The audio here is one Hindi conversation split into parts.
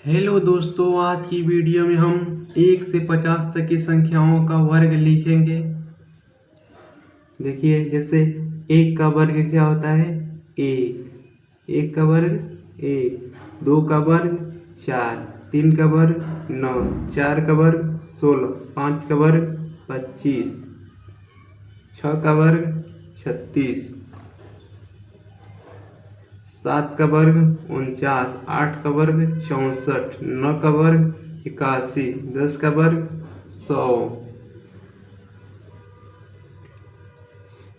हेलो दोस्तों, आज की वीडियो में हम 1 से 50 तक की संख्याओं का वर्ग लिखेंगे। देखिए, जैसे 1 का वर्ग क्या होता है? 1 का वर्ग 1, 2 का वर्ग 4, 3 का वर्ग 9, 4 का वर्ग 16, 5 का वर्ग 25, 6 का वर्ग 36, 7 का वर्ग 49, 8 का वर्ग 64, 9 का वर्ग 81, 10 का वर्ग 100,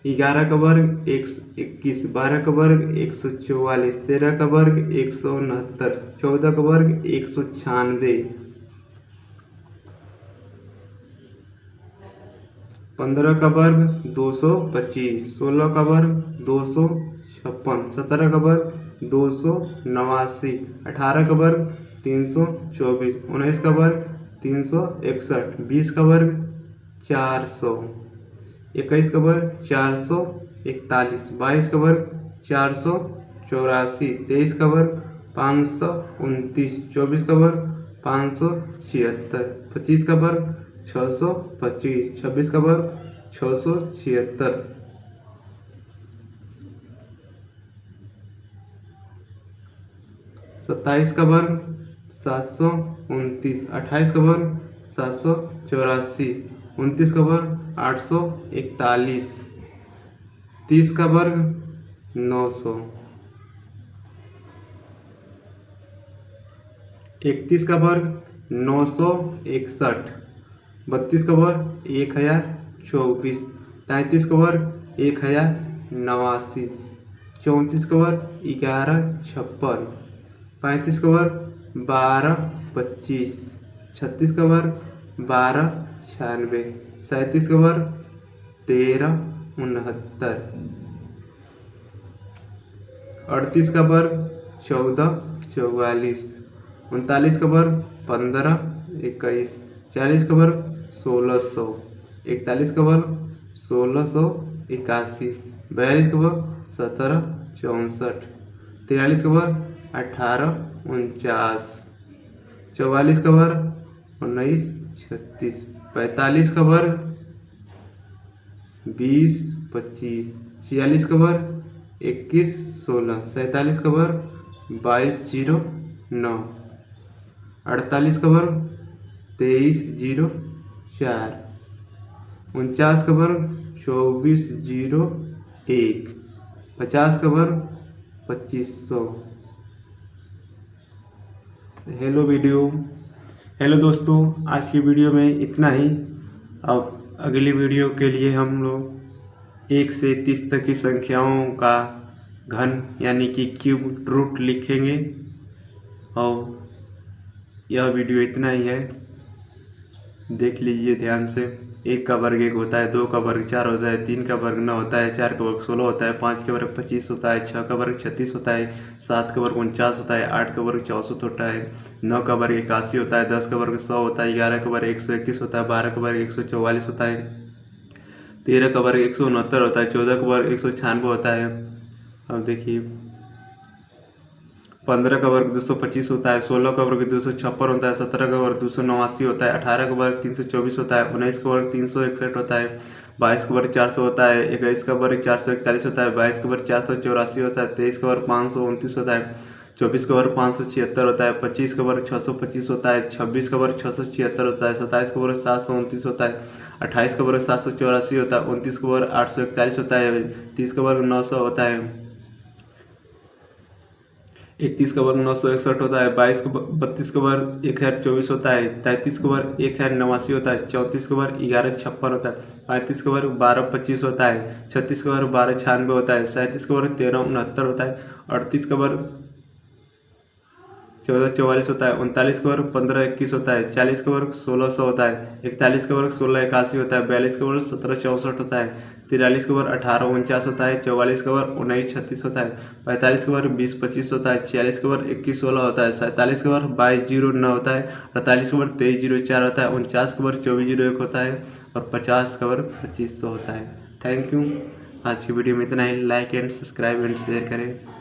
11 का वर्ग 121, 12 का वर्ग 144, 13 का वर्ग 169, 14 का वर्ग 196, 15 का वर्ग 225, 16 का वर्ग 256, 17 का वर्ग 289, 18 का वर्ग 324, 19 का वर्ग 361, 20 का वर्ग 400, 21 का वर्ग 441, 22 का वर्ग 484, 23 का वर्ग 529, 24 का वर्ग 576, 25 का वर्ग 625, 26 का वर्ग 676, 27 का वर्ग 729, 28 का वर्ग 784, 29 का वर्ग 841, 30 का वर्ग 900, 31 का वर्ग 961, 32 का वर्ग 1024, 33 का वर्ग 1089, 34 का वर्ग 1156, 35 का वर्ग 1225, 36 का वर्ग 1296, 37 का वर्ग 1369, 38 का वर्ग 1444, 39 का वर्ग 1521, 40 का वर्ग 1600, 41 का वर्ग 1681, 42 का वर्ग 1764, 43 का वर्ग 1849, 44 का वर्ग 1936, 45 का वर्ग 2025, 46 का वर्ग 2116, 47 का वर्ग 2209, 48 का वर्ग 2304, 49 का वर्ग 2401, 50 का वर्ग 2500। हेलो दोस्तों, आज की वीडियो में इतना ही। अब अगली वीडियो के लिए हम लोग 1 से 30 तक की संख्याओं का घन यानी कि क्यूब रूट लिखेंगे। और यह वीडियो इतना ही है, देख लीजिए ध्यान से। 1 का वर्ग 1 होता है, 2 का वर्ग 4 होता है, 3 का वर्ग 9 होता है, 4 का वर्ग 16 होता है, 5 का वर्ग 25 होता है, 6 का वर्ग 36 होता है, 7 का वर्ग 49 होता है, 8 का वर्ग 64 होता है, 9 का वर्ग 81 होता है, 10 का वर्ग 100 होता है, 11 का वर्ग 121 होता है, 12 का वर्ग 144 होता है, 13 का वर्ग 169 होता है, 14 का वर्ग 196 होता है। अब देखिए, 15 का वर्ग 225 होता है, 16 का वर्ग 256 होता है, 17 का वर्ग 289 होता है, 18 का वर्ग 324 होता है, 19 का वर्ग 361 होता है, 22 का वर्ग 400 होता है, 21 का वर्ग 441 होता है, 22 का वर्ग 484 होता है, 23 का वर्ग 529 होता है, 24 का वर्ग 576 होता है, 25 का वर्ग 625 होता है, 26 का वर्ग 676 होता है, 27 का वर्ग 729 होता है, 28 का वर्ग 784 होता है, 29 का वर्ग 841 होता है, 30 का वर्ग 900 होता है, 31 का वर्ग 961 होता है, 32 का वर्ग 1024 होता है, 33 का वर्ग 1089 होता है, 34 का वर्ग 1156 होता है, 35 का वर्ग 1225 होता है, 36 का वर्ग 1296 होता है, 37 का वर्ग 1369 होता है, 38 का वर्ग 1444 होता है, 39 का वर्ग 1521 होता है, 40 का वर्ग 1600 होता है, 41 का वर्ग 1681 होता है, 42 का वर्ग 1764 होता है, 43 का वर्ग 1849 होता है, 44 का वर्ग 1936 होता है, 45 का वर्ग 2025 होता है, 46 का वर्ग 2116 होता है, 47 का वर्ग 2209 होता है, 48 का वर्ग 2304 होता है, 49 का वर्ग 2401 होता है और 50 का वर्ग 2500 होता है। Thank you. आज की वीडियो में इतना ही। Like and subscribe and share करें।